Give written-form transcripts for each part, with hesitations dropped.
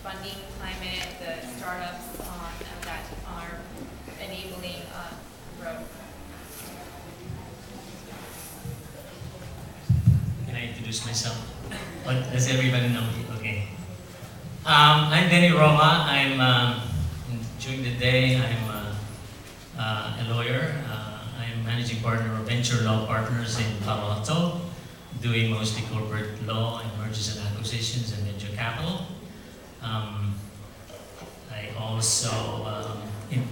funding climate, the startups that are enabling growth. Can I introduce myself? Does everybody know me? Okay. I'm Denny Roma. During the day, I'm a lawyer. I'm managing partner of Venture Law Partners in Palo Alto, doing mostly corporate law and mergers and acquisitions and venture capital. I also,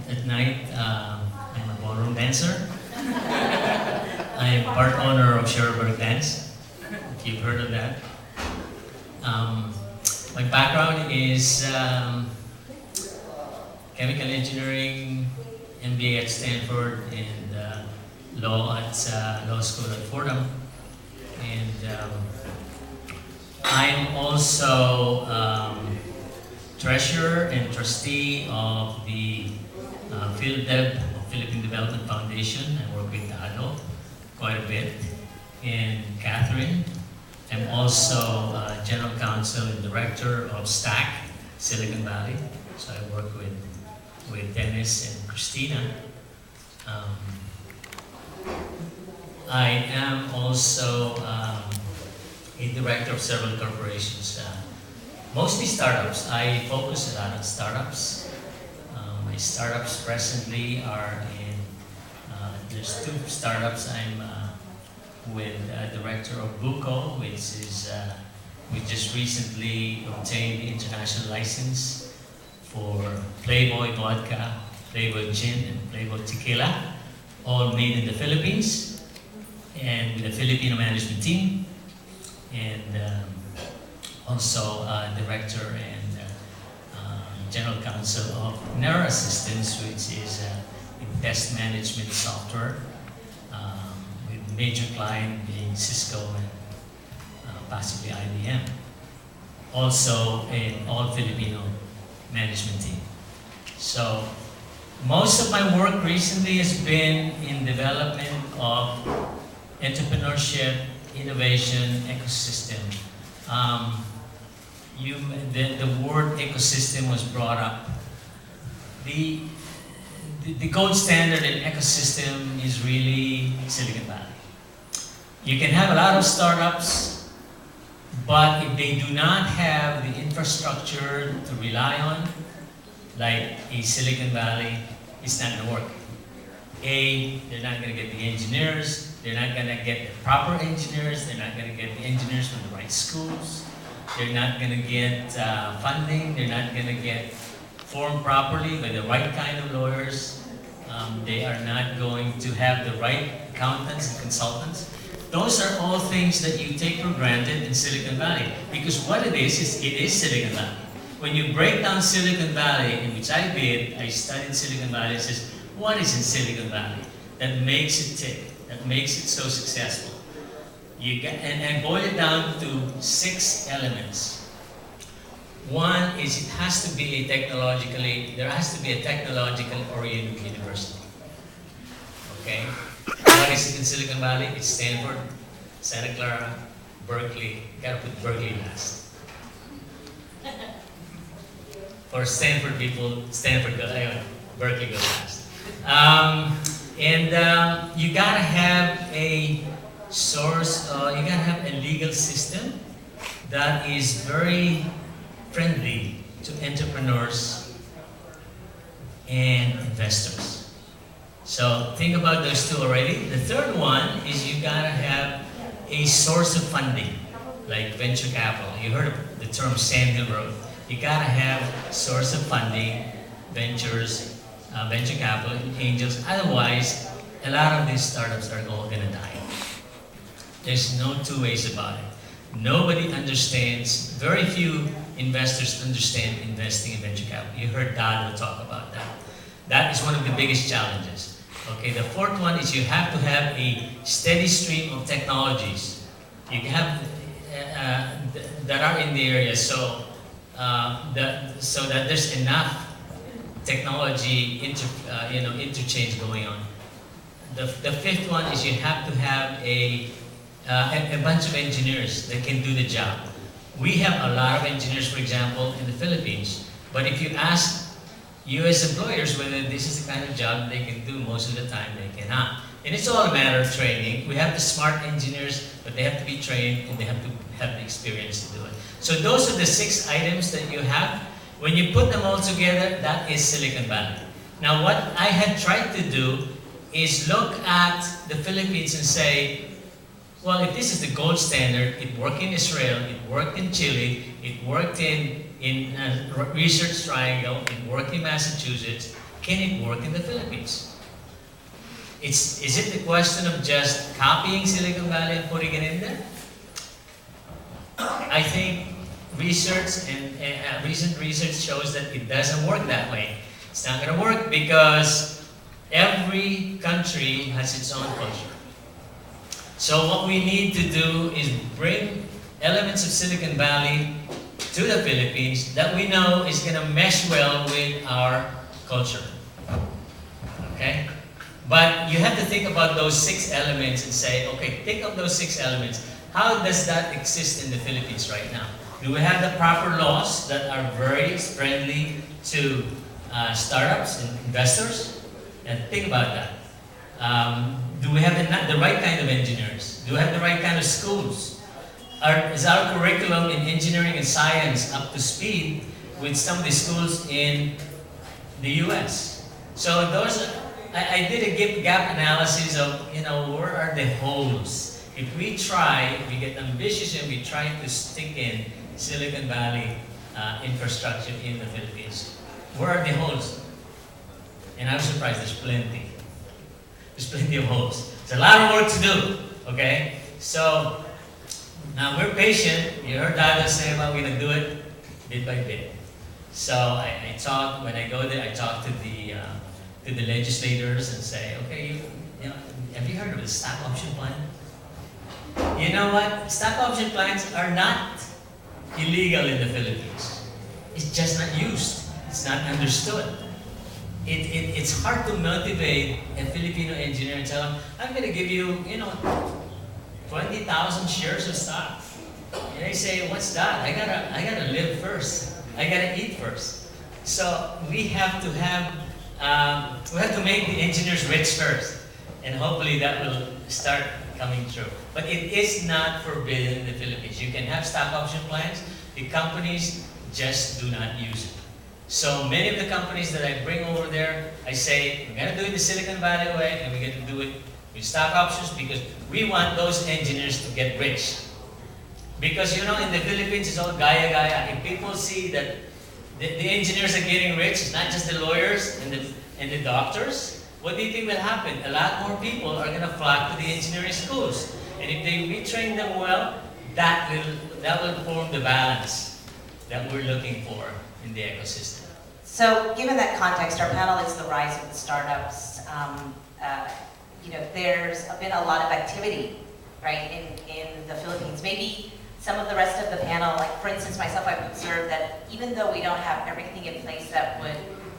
at night, I'm a ballroom dancer. I am part owner of Sherberg Dance, if you've heard of that. My background is chemical engineering, MBA at Stanford, and law at law school at Fordham. And I'm also treasurer and trustee of the Philippine Development Foundation. I work with Dado quite a bit. And Catherine. I'm also general counsel and director of STAC, Silicon Valley. So I work with Dennis and Christina. I am also a director of several corporations, mostly startups. I focus a lot on startups. My startups presently are there's two startups. I'm with director of Buco, which is we just recently obtained the international license for Playboy Vodka, Playboy Gin, and Playboy Tequila, all made in the Philippines, and with a Filipino management team, and also director and general counsel of Nera Systems, which is a test management software. Major client being Cisco and possibly IBM. Also an all-Filipino management team. So most of my work recently has been in development of entrepreneurship, innovation, ecosystem. The word ecosystem was brought up. The gold standard in ecosystem is really Silicon Valley. You can have a lot of startups, but if they do not have the infrastructure to rely on, like a Silicon Valley, it's not going to work. They're not going to get the engineers, they're not going to get the proper engineers, they're not going to get the engineers from the right schools, they're not going to get funding, they're not going to get formed properly by the right kind of lawyers, they are not going to have the right accountants and consultants. Those are all things that you take for granted in Silicon Valley, because what it is Silicon Valley. When you break down Silicon Valley, in which I did, I studied Silicon Valley, it says, what is in Silicon Valley that makes it tick, that makes it so successful? And boil it down to 6 elements. One is there has to be a technological oriented university. Okay? What is it in Silicon Valley? It's Stanford, Santa Clara, Berkeley. You gotta put Berkeley last. For Stanford people, Berkeley goes last. You gotta have a source, you gotta have a legal system that is very friendly to entrepreneurs and investors. So think about those two already. The third one is you gotta have a source of funding, like venture capital. You heard of the term Sand Hill Road. You gotta have source of funding, venture capital, angels. Otherwise, a lot of these startups are all gonna die. There's no two ways about it. Nobody understands, very few investors understand investing in venture capital. You heard Dado talk about that. That is one of the biggest challenges. Okay, the fourth one is you have to have a steady stream of technologies. You have that are in the area, so that there's enough technology interchange going on. The fifth one is you have to have a bunch of engineers that can do the job. We have a lot of engineers, for example, in the Philippines, but if you ask US employers whether this is the kind of job they can do, most of the time they cannot. And it's all a matter of training. We have the smart engineers, but they have to be trained and they have to have the experience to do it. So those are the 6 items that you have. When you put them all together, that is Silicon Valley. Now what I had tried to do is look at the Philippines and say, well, if this is the gold standard, it worked in Israel, it worked in Chile, it worked in Research Triangle, it worked in Massachusetts, can it work in the Philippines? Is it the question of just copying Silicon Valley and putting it in there? I think research and recent research shows that it doesn't work that way. It's not going to work because every country has its own culture. So what we need to do is bring elements of Silicon Valley to the Philippines that we know is going to mesh well with our culture. Okay? But you have to think about those 6 elements and say, okay, think of those 6 elements. How does that exist in the Philippines right now? Do we have the proper laws that are very friendly to startups and investors? And think about that. Do we have the right kind of engineers? Do we have the right kind of schools? Is our curriculum in engineering and science up to speed with some of the schools in the US? So those, I did a gap analysis of, where are the holes? If we get ambitious and we try to stick in Silicon Valley infrastructure in the Philippines, where are the holes? And I was surprised, there's plenty. There's plenty of holes. There's a lot of work to do, okay? So, now we're patient. You heard Dada say about we're gonna do it bit by bit. So I talk, when I go there, I talk to the legislators and say, okay, have you heard of the stock option plan? You know what? Stock option plans are not illegal in the Philippines. It's just not used. It's not understood. It's hard to motivate a Filipino engineer and tell them, I'm going to give you, 20,000 shares of stock. And they say, what's that? I gotta live first. I gotta eat first. So we have to make the engineers rich first. And hopefully that will start coming true. But it is not forbidden in the Philippines. You can have stock option plans. The companies just do not use it. So many of the companies that I bring over there, I say, we're going to do it the Silicon Valley way, and we're going to do it with stock options because we want those engineers to get rich. Because, in the Philippines, it's all gaya-gaya. If people see that the engineers are getting rich, it's not just the lawyers and the doctors, what do you think will happen? A lot more people are going to flock to the engineering schools. And if we train them well, that will form the balance that we're looking for in the ecosystem. So, given that context, our panel is the rise of the startups. There's been a lot of activity, right, in the Philippines. Maybe some of the rest of the panel, like for instance, myself, I've observed that even though we don't have everything in place that would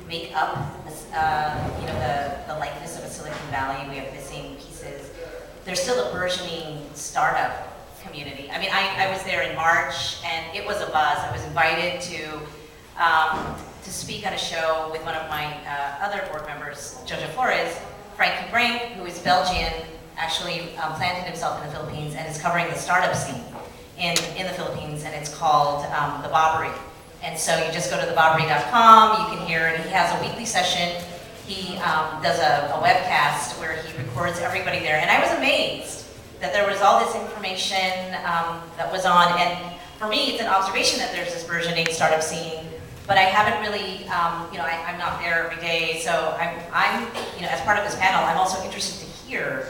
make up, the likeness of a Silicon Valley, we have missing pieces. There's still a burgeoning startup community. I mean, I was there in March, and it was a buzz. I was invited to speak on a show with one of my other board members, Jojo Flores, Frankie Brink, who is Belgian, actually planted himself in the Philippines and is covering the startup scene in the Philippines, and it's called The Bobbery. And so you just go to thebobbery.com, you can hear it. He has a weekly session. He does a webcast where he records everybody there. And I was amazed that there was all this information that was on. And for me, it's an observation that there's this burgeoning startup scene. But I haven't really, I'm not there every day. So I'm as part of this panel, I'm also interested to hear.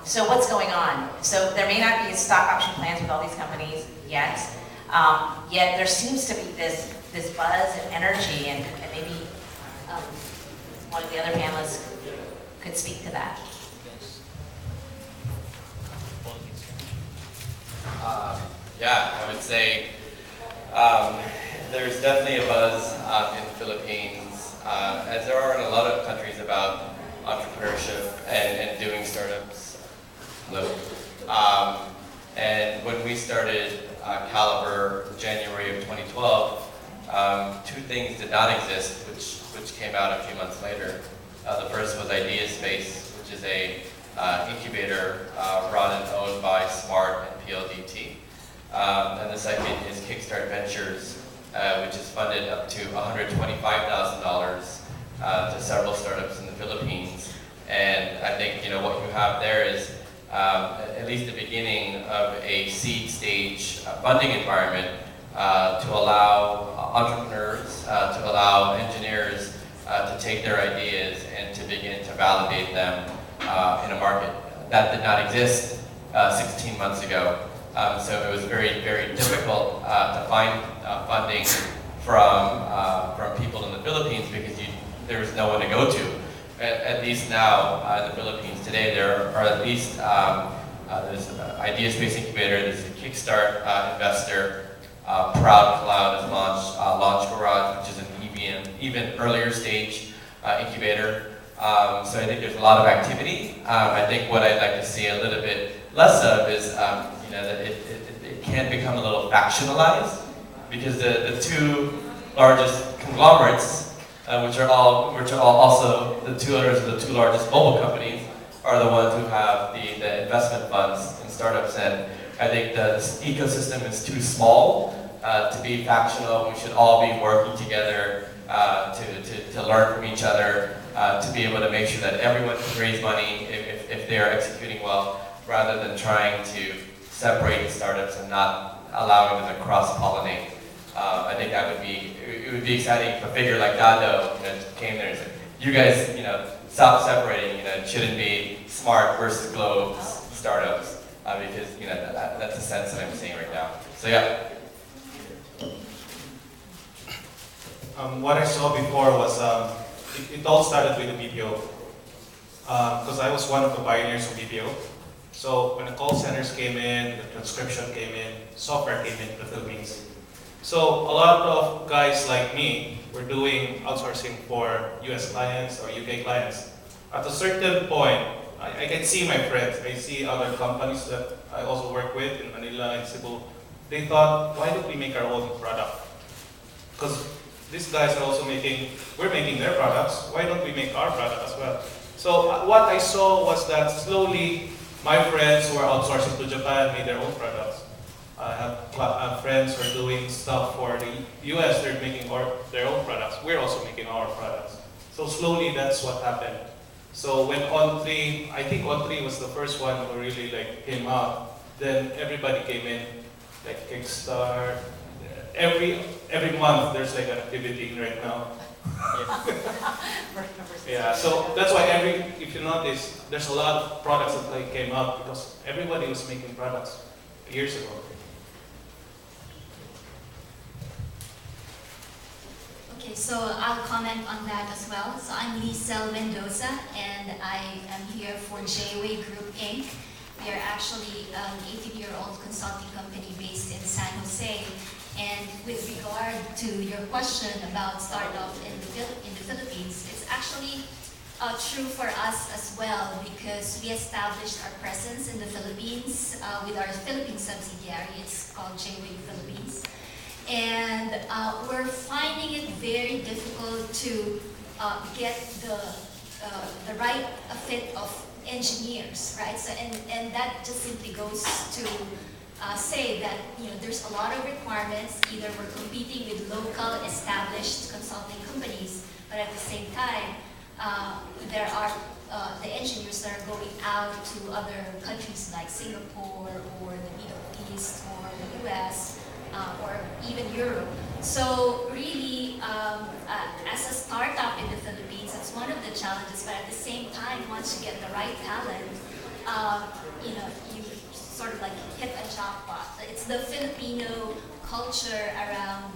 So what's going on? So there may not be stock option plans with all these companies yet. Yet there seems to be this buzz and energy, and maybe one of the other panelists could speak to that. I would say there's definitely a buzz in the Philippines, as there are in a lot of countries, about entrepreneurship and doing startups. And when we started caliber in January of 2012, two things did not exist, which came out a few months later. The first was IdeaSpace, which is a incubator run and owned by Smart and PLDT. And the second is Kickstart Ventures, which is funded up to $125,000 to several startups in the Philippines. And I think what you have there is at least the beginning of a seed stage funding environment to allow entrepreneurs, to allow engineers to take their ideas and to begin to validate them in a market that did not exist 16 months ago. So it was very, very difficult to find funding from people in the Philippines because there was no one to go to. At least now in the Philippines today, there are at least there's an IdeaSpace incubator, there's a Kickstart investor, Proud Cloud has launched Launch Garage, which is an even earlier stage incubator. So I think there's a lot of activity. I think what I'd like to see a little bit less of is that it can become a little factionalized because the two largest conglomerates, which are all also the two owners of the two largest mobile companies, are the ones who have the investment funds in startups. And I think the ecosystem is too small to be factional. We should all be working together to learn from each other, to be able to make sure that everyone can raise money if they are executing well, rather than trying to separate the startups and not allowing them to cross-pollinate. I think it would be exciting if a figure like Dado came there and said, you guys, stop separating, it shouldn't be Smart versus Globe startups, because, that's the sense that I'm seeing right now. So yeah. What I saw before was, it all started with the BPO, because I was one of the pioneers of BPO. So when the call centers came in, the transcription came in, software came in to the Philippines. So a lot of guys like me were doing outsourcing for US clients or UK clients. At a certain point, I can see my friends, I see other companies that I also work with in Manila and Cebu. They thought, why don't we make our own product? Because these guys are also we're making their products, why don't we make our product as well? So what I saw was that slowly my friends who are outsourcing to Japan made their own products. I have friends who are doing stuff for the US, they're making their own products. We're also making our products. So slowly that's what happened. So when On3, I think On3 was the first one who really came out, then everybody came in, like Kickstart. Every month there's an activity right now. Yeah, so that's why if you notice, there's a lot of products that came out because everybody was making products years ago. Okay, so I'll comment on that as well. So I'm Lisel Mendoza, and I am here for J-Way Group Inc. We are actually an 18-year-old consulting company based in San Jose. And with regard to your question about startup in the Philippines, it's actually true for us as well because we established our presence in the Philippines with our Philippine subsidiary. It's called J-Way Philippines. And we're finding it very difficult to get the right fit of engineers, right? So, and that just simply goes to say that there's a lot of requirements. Either we're competing with local established consulting companies, but at the same time, there are the engineers that are going out to other countries like Singapore or the Middle East or the US. Or even Europe. So really, as a startup in the Philippines, it's one of the challenges, but at the same time, once you get the right talent, you sort of hit a jackpot. It's the Filipino culture around,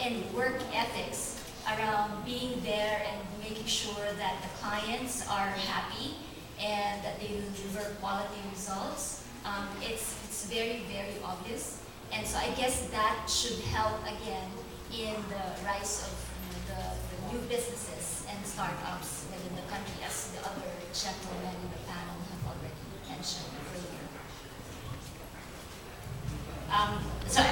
and work ethics around being there and making sure that the clients are happy and that they deliver quality results. It's very, very obvious. And so I guess that should help again in the rise of the new businesses and startups within the country, as the other gentlemen in the panel have already mentioned earlier. So